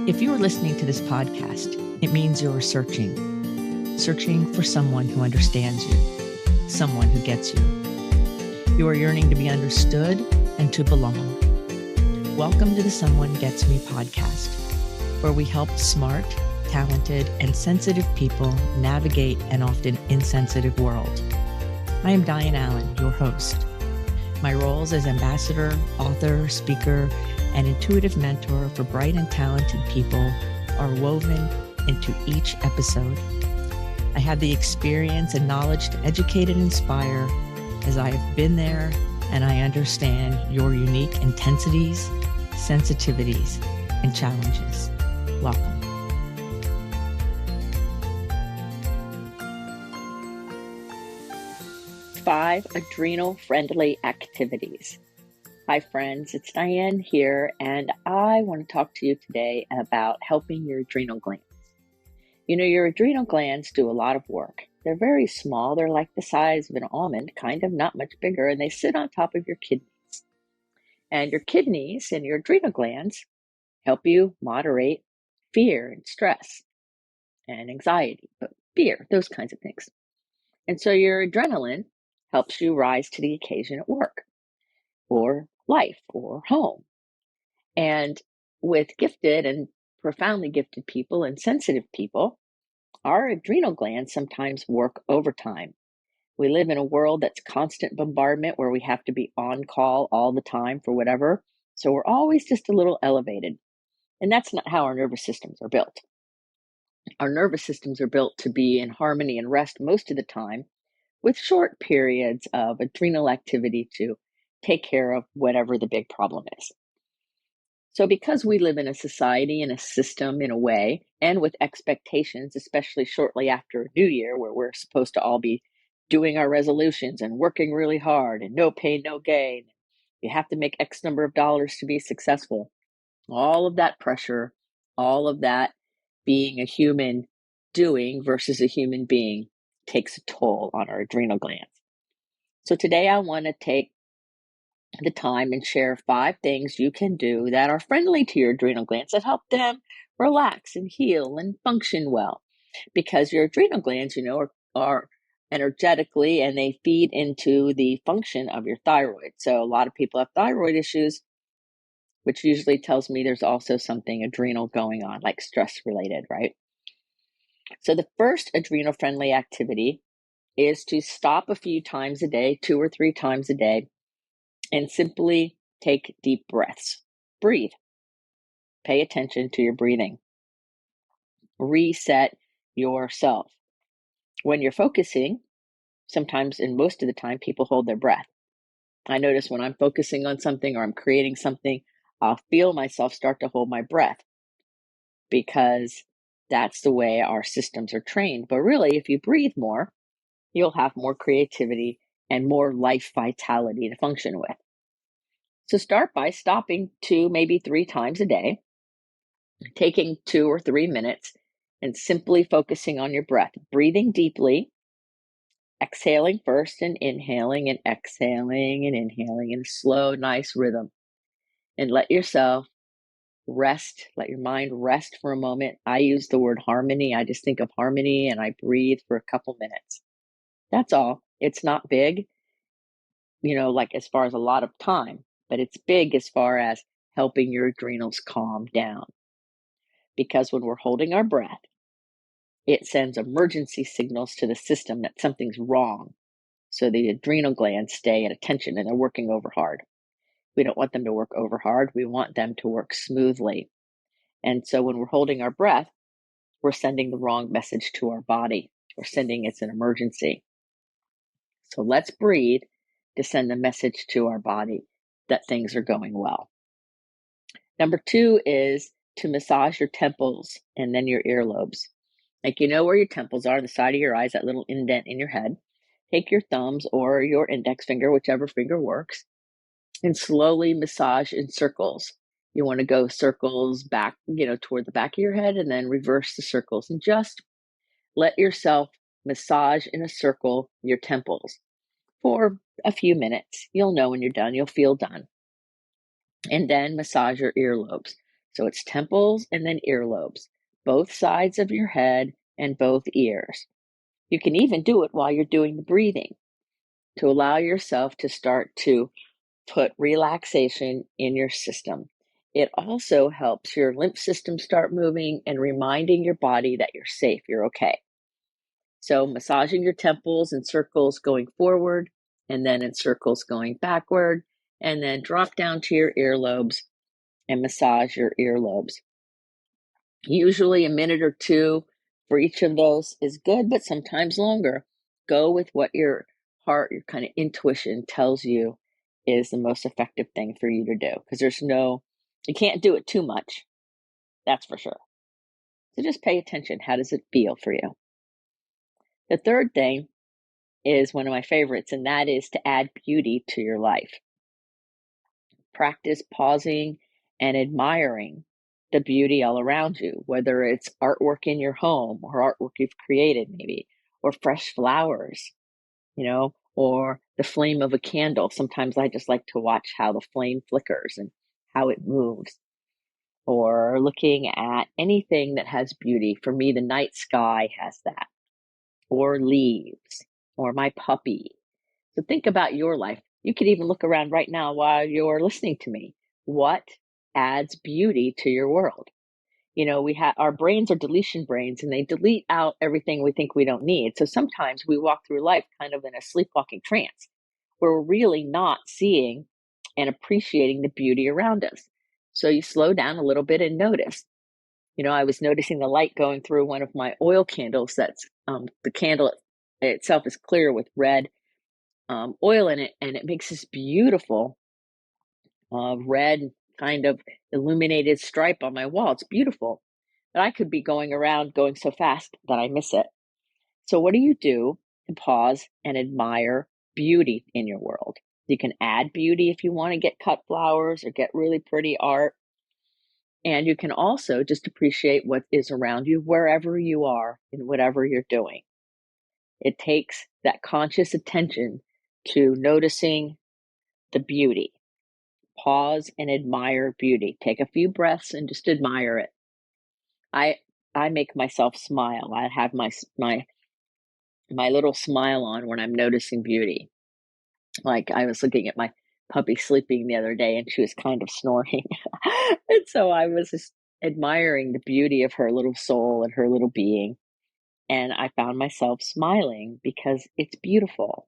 If you are listening to this podcast, it means you're searching for someone who understands you, someone who gets you. You are yearning to be understood and to belong. Welcome to the Someone Gets Me podcast, where we help smart, talented, and sensitive people navigate an often insensitive world. I am Dianne A, your host. My roles as ambassador, author, speaker, and intuitive mentor for bright and talented people are woven into each episode. I have the experience and knowledge to educate and inspire, as I have been there and I understand your unique intensities, sensitivities, and challenges. Welcome. Five adrenal-friendly activities. Hi friends, it's Dianne here, and I want to talk to you today about helping your adrenal glands. You know, your adrenal glands do a lot of work. They're very small. They're like the size of an almond, kind of not much bigger, and they sit on top of your kidneys. And your kidneys and your adrenal glands help you moderate fear and stress and anxiety, but fear, those kinds of things. And so your adrenaline helps you rise to the occasion at work or life or home. And with gifted and profoundly gifted people and sensitive people, our adrenal glands sometimes work overtime. We live in a world that's constant bombardment where we have to be on call all the time for whatever. So we're always just a little elevated. And that's not how our nervous systems are built. Our nervous systems are built to be in harmony and rest most of the time, with short periods of adrenal activity to take care of whatever the big problem is. So because we live in a society and a system in a way, and with expectations, especially shortly after a new year, where we're supposed to all be doing our resolutions and working really hard and no pain, no gain. You have to make X number of dollars to be successful. All of that pressure, all of that being a human doing versus a human being takes a toll on our adrenal glands. So today I want to take the time and share 5 things you can do that are friendly to your adrenal glands that help them relax and heal and function well. Because your adrenal glands, you know, are energetically, and they feed into the function of your thyroid. So a lot of people have thyroid issues, which usually tells me there's also something adrenal going on, like stress related, right? So the first adrenal friendly activity is to stop a few times a day, 2 or 3 times a day, and simply take deep breaths. Breathe. Pay attention to your breathing. Reset yourself. When you're focusing, sometimes and most of the time, people hold their breath. I notice when I'm focusing on something or I'm creating something, I'll feel myself start to hold my breath because that's the way our systems are trained. But really, if you breathe more, you'll have more creativity and more life vitality to function with. So start by stopping 2, maybe 3 times a day, taking 2 or 3 minutes and simply focusing on your breath, breathing deeply, exhaling first and inhaling and exhaling and inhaling in a slow, nice rhythm. And let yourself rest, let your mind rest for a moment. I use the word harmony. I just think of harmony and I breathe for a couple minutes. That's all. It's not big, you know, like as far as a lot of time, but it's big as far as helping your adrenals calm down. Because when we're holding our breath, it sends emergency signals to the system that something's wrong. So the adrenal glands stay at attention and they're working over hard. We don't want them to work over hard. We want them to work smoothly. And so when we're holding our breath, we're sending the wrong message to our body. We're sending it's an emergency. So let's breathe to send a message to our body that things are going well. Number 2 is to massage your temples and then your earlobes. Like, you know where your temples are, the side of your eyes, that little indent in your head. Take your thumbs or your index finger, whichever finger works, and slowly massage in circles. You want to go circles back, you know, toward the back of your head and then reverse the circles and just let yourself massage in a circle your temples for a few minutes. You'll know when you're done. You'll feel done. And then massage your earlobes. So it's temples and then earlobes, both sides of your head and both ears. You can even do it while you're doing the breathing to allow yourself to start to put relaxation in your system. It also helps your lymph system start moving and reminding your body that you're safe, you're okay. So massaging your temples in circles going forward and then in circles going backward, and then drop down to your earlobes and massage your earlobes. Usually a minute or two for each of those is good, but sometimes longer. Go with what your heart, your kind of intuition tells you is the most effective thing for you to do, because you can't do it too much. That's for sure. So just pay attention. How does it feel for you? The third thing is one of my favorites, and that is to add beauty to your life. Practice pausing and admiring the beauty all around you, whether it's artwork in your home or artwork you've created, maybe, or fresh flowers, or the flame of a candle. Sometimes I just like to watch how the flame flickers and how it moves, or looking at anything that has beauty. For me, the night sky has that, or leaves, or my puppy. So think about your life. You could even look around right now while you're listening to me. What adds beauty to your world? We have our brains are deletion brains, and they delete out everything we think we don't need. So sometimes we walk through life kind of in a sleepwalking trance where we're really not seeing and appreciating the beauty around us. So you slow down a little bit and notice. I was noticing the light going through one of my oil candles. That's the candle itself is clear with red oil in it, and it makes this beautiful red kind of illuminated stripe on my wall. It's beautiful, but I could be going around going so fast that I miss it. So what do you do to pause and admire beauty in your world? You can add beauty if you want to get cut flowers or get really pretty art. And you can also just appreciate what is around you wherever you are in whatever you're doing. It takes that conscious attention to noticing the beauty. Pause and admire beauty. Take a few breaths and just admire it. I make myself smile. I have my little smile on when I'm noticing beauty. Like I was looking at my puppy sleeping the other day, and she was kind of snoring. And so I was just admiring the beauty of her little soul and her little being. And I found myself smiling because it's beautiful.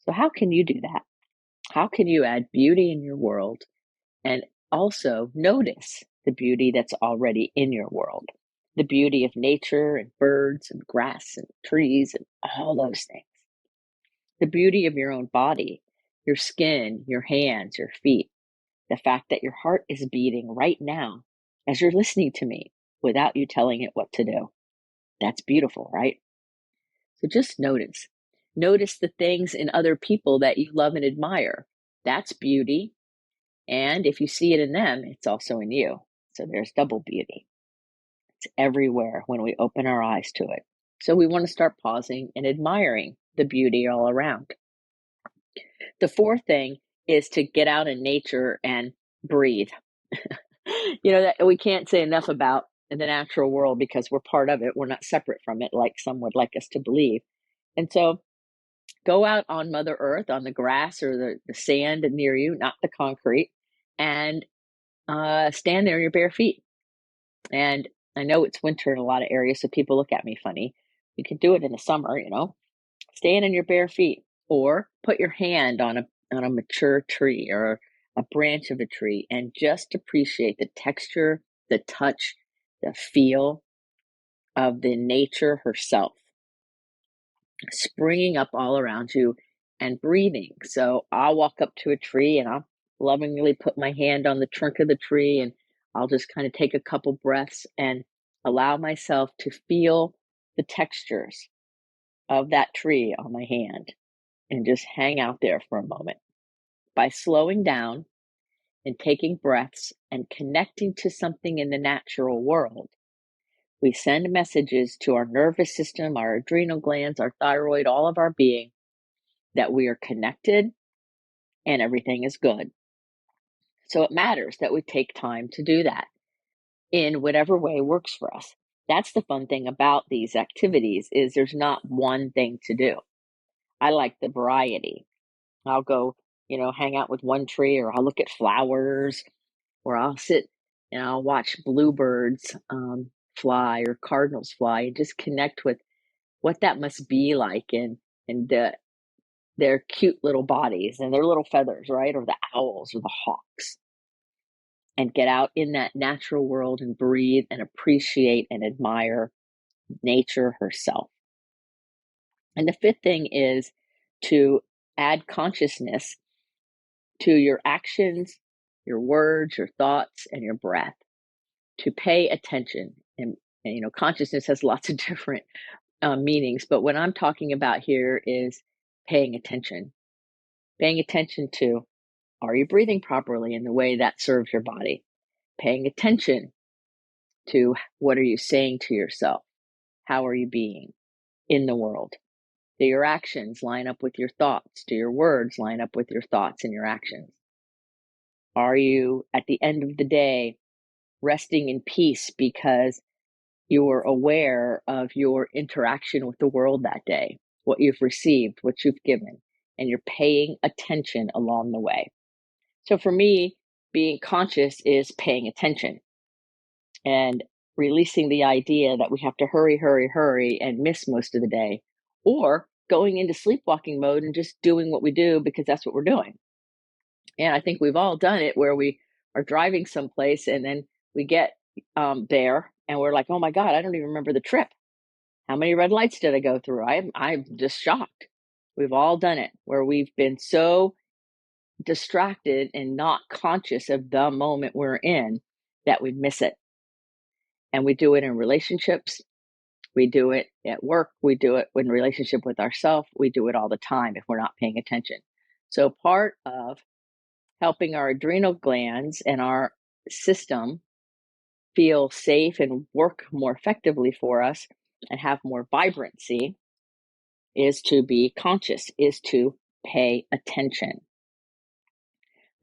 So how can you do that? How can you add beauty in your world and also notice the beauty that's already in your world? The beauty of nature and birds and grass and trees and all those things. The beauty of your own body, your skin, your hands, your feet. The fact that your heart is beating right now as you're listening to me without you telling it what to do. That's beautiful, right? So just notice. Notice the things in other people that you love and admire. That's beauty. And if you see it in them, it's also in you. So there's double beauty. It's everywhere when we open our eyes to it. So we want to start pausing and admiring the beauty all around. The fourth thing is to get out in nature and breathe. That we can't say enough about in the natural world because we're part of it. We're not separate from it like some would like us to believe. And so go out on Mother Earth, on the grass or the sand near you, not the concrete, and stand there in your bare feet. And I know it's winter in a lot of areas, so people look at me funny. You can do it in the summer, stand in your bare feet, or put your hand on a mature tree or a branch of a tree and just appreciate the texture, the touch, the feel of the nature herself springing up all around you and breathing. So I'll walk up to a tree and I'll lovingly put my hand on the trunk of the tree, and I'll just kind of take a couple breaths and allow myself to feel the textures of that tree on my hand and just hang out there for a moment. By slowing down and taking breaths and connecting to something in the natural world, we send messages to our nervous system, our adrenal glands, our thyroid, all of our being, that we are connected and everything is good. So it matters that we take time to do that in whatever way works for us. That's the fun thing about these activities is there's not one thing to do. I like the variety. I'll go, hang out with one tree, or I'll look at flowers, or I'll sit and I'll watch bluebirds fly, or cardinals fly, and just connect with what that must be like, and their cute little bodies and their little feathers, right? Or the owls or the hawks, and get out in that natural world and breathe and appreciate and admire nature herself. And the fifth thing is to add consciousness to your actions, your words, your thoughts, and your breath, to pay attention. And consciousness has lots of different meanings, but what I'm talking about here is paying attention. Paying attention to, are you breathing properly in the way that serves your body? Paying attention to, what are you saying to yourself? How are you being in the world? Do your actions line up with your thoughts? Do your words line up with your thoughts and your actions? Are you, at the end of the day, resting in peace because you're aware of your interaction with the world that day, what you've received, what you've given, and you're paying attention along the way? So for me, being conscious is paying attention and releasing the idea that we have to hurry, hurry, hurry and miss most of the day, or going into sleepwalking mode and just doing what we do because that's what we're doing. And I think we've all done it, where we are driving someplace and then we get there and we're like, oh my God, I don't even remember the trip. How many red lights did I go through? I'm just shocked. We've all done it, where we've been so distracted and not conscious of the moment we're in that we miss it. And we do it in relationships. We do it at work. We do it in relationship with ourselves. We do it all the time if we're not paying attention. So part of helping our adrenal glands and our system feel safe and work more effectively for us and have more vibrancy is to be conscious, is to pay attention.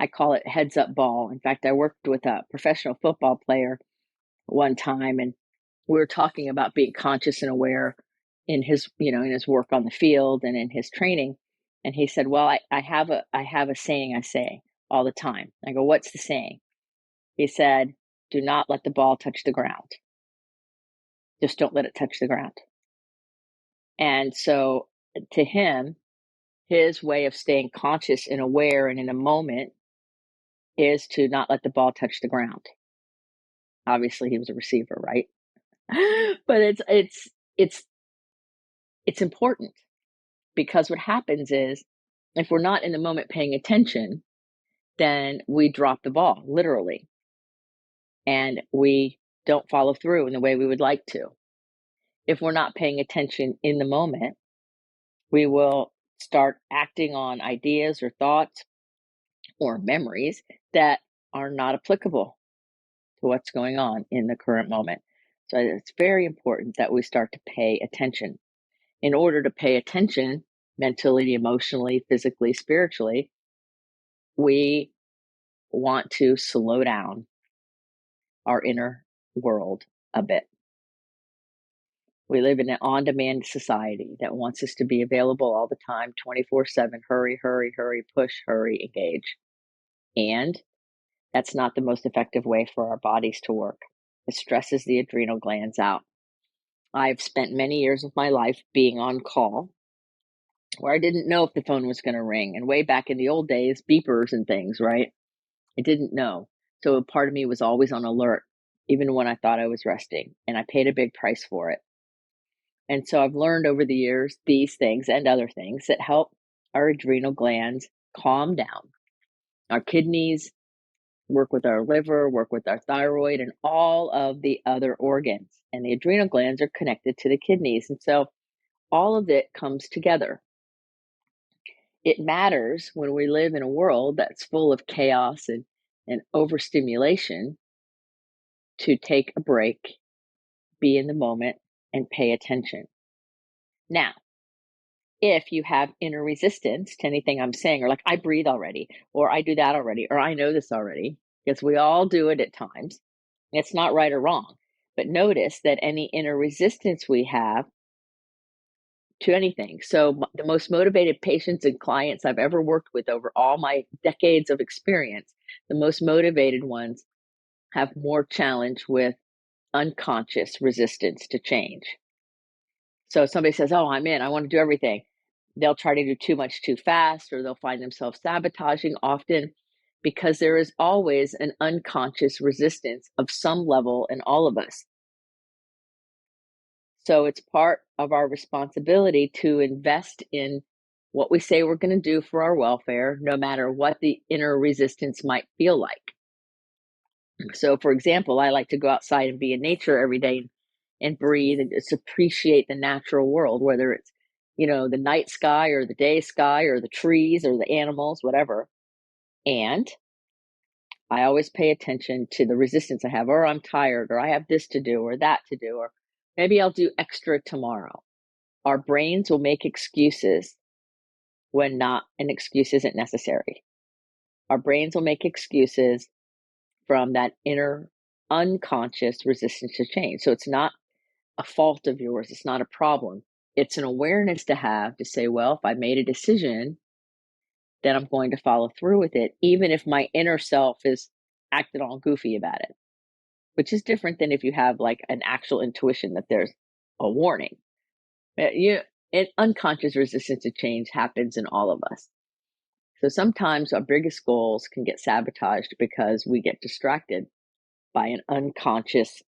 I call it heads up ball. In fact, I worked with a professional football player one time, and we were talking about being conscious and aware in his, in his work on the field and in his training. And he said, well, I have a saying I say all the time. I go, what's the saying? He said, do not let the ball touch the ground. Just don't let it touch the ground. And so to him, his way of staying conscious and aware and in a moment is to not let the ball touch the ground. Obviously, he was a receiver, right? But it's important, because what happens is, if we're not in the moment paying attention, then we drop the ball, literally, and we don't follow through in the way we would like to. If we're not paying attention in the moment, we will start acting on ideas or thoughts or memories that are not applicable to what's going on in the current moment. So it's very important that we start to pay attention. In order to pay attention mentally, emotionally, physically, spiritually, we want to slow down our inner world a bit. We live in an on-demand society that wants us to be available all the time, 24/7, hurry, hurry, hurry, push, hurry, engage. And that's not the most effective way for our bodies to work. It stresses the adrenal glands out. I've spent many years of my life being on call, where I didn't know if the phone was going to ring. And way back in the old days, beepers and things, right? I didn't know. So a part of me was always on alert, even when I thought I was resting. And I paid a big price for it. And so I've learned over the years these things and other things that help our adrenal glands calm down. Our kidneys work with our liver, work with our thyroid, and all of the other organs. And the adrenal glands are connected to the kidneys. And so all of it comes together. It matters when we live in a world that's full of chaos and overstimulation, to take a break, be in the moment, and pay attention. Now, if you have inner resistance to anything I'm saying, or like, I breathe already, or I do that already, or I know this already, because we all do it at times. It's not right or wrong. But notice that any inner resistance we have to anything. So the most motivated patients and clients I've ever worked with over all my decades of experience, the most motivated ones have more challenge with unconscious resistance to change. So if somebody says, oh, I'm in, I want to do everything. They'll try to do too much too fast, or they'll find themselves sabotaging often, because there is always an unconscious resistance of some level in all of us. So it's part of our responsibility to invest in what we say we're going to do for our welfare, no matter what the inner resistance might feel like. So, for example, I like to go outside and be in nature every day and breathe and just appreciate the natural world, whether it's, the night sky or the day sky or the trees or the animals, whatever. And I always pay attention to the resistance I have, or I'm tired, or I have this to do, or that to do, or maybe I'll do extra tomorrow. Our brains will make excuses when not an excuse isn't necessary. Our brains will make excuses from that inner unconscious resistance to change. So it's not a fault of yours. It's not a problem. It's an awareness to have to say, well, if I made a decision, then I'm going to follow through with it, even if my inner self is acting all goofy about it, which is different than if you have like an actual intuition that there's a warning. Unconscious resistance to change happens in all of us. So sometimes our biggest goals can get sabotaged because we get distracted by an unconscious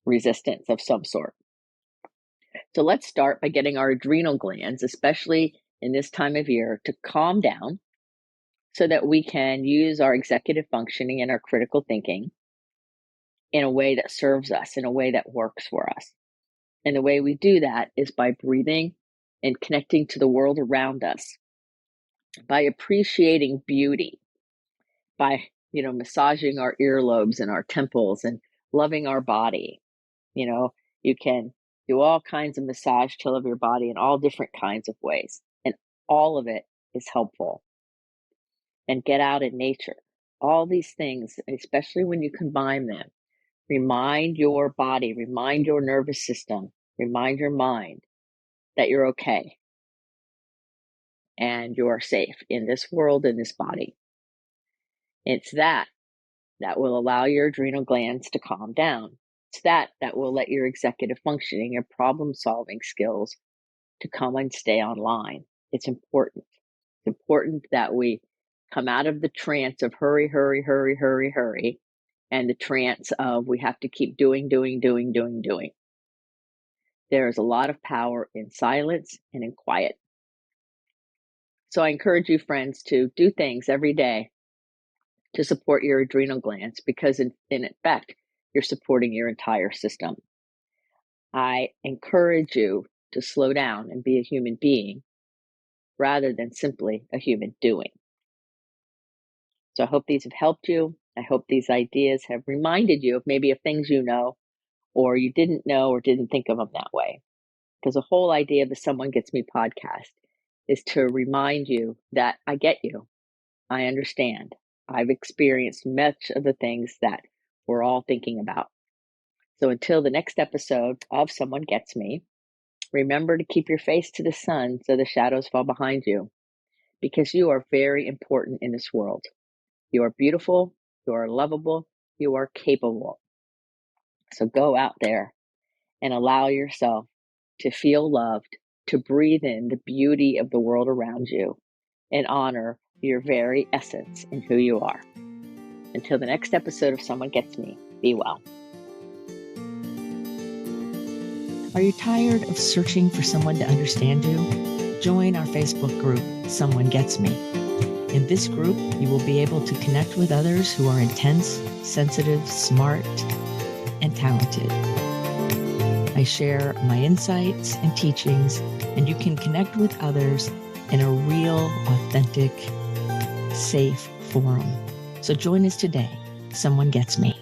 resistance of some sort. So let's start by getting our adrenal glands, especially in this time of year, to calm down so that we can use our executive functioning and our critical thinking in a way that serves us, in a way that works for us. And the way we do that is by breathing and connecting to the world around us, by appreciating beauty, by, massaging our earlobes and our temples and loving our body. You can do all kinds of massage to love your body in all different kinds of ways. And all of it is helpful. And get out in nature. All these things, especially when you combine them, remind your body, remind your nervous system, remind your mind that you're okay and you're safe in this world, in this body. It's that will allow your adrenal glands to calm down. It's that will let your executive functioning, your problem solving skills to come and stay online. It's important. It's important that we come out of the trance of hurry, hurry, hurry, hurry, hurry, and the trance of we have to keep doing. There's a lot of power in silence and in quiet. So I encourage you, friends, to do things every day to support your adrenal glands, because in effect, you're supporting your entire system. I encourage you to slow down and be a human being rather than simply a human doing. So I hope these have helped you. I hope these ideas have reminded you of maybe of things you know, or you didn't know or didn't think of them that way. Because the whole idea of the Someone Gets Me podcast is to remind you that I get you. I understand. I've experienced much of the things that we're all thinking about. So until the next episode of Someone Gets Me, remember to keep your face to the sun so the shadows fall behind you, because you are very important in this world. You are beautiful, you are lovable, you are capable. So go out there and allow yourself to feel loved, to breathe in the beauty of the world around you, and honor your very essence in who you are. Until the next episode of Someone Gets Me, be well. Are you tired of searching for someone to understand you? Join our Facebook group, Someone Gets Me. In this group, you will be able to connect with others who are intense, sensitive, smart, and talented. I share my insights and teachings, and you can connect with others in a real, authentic, safe forum. So join us today. Someone Gets Me.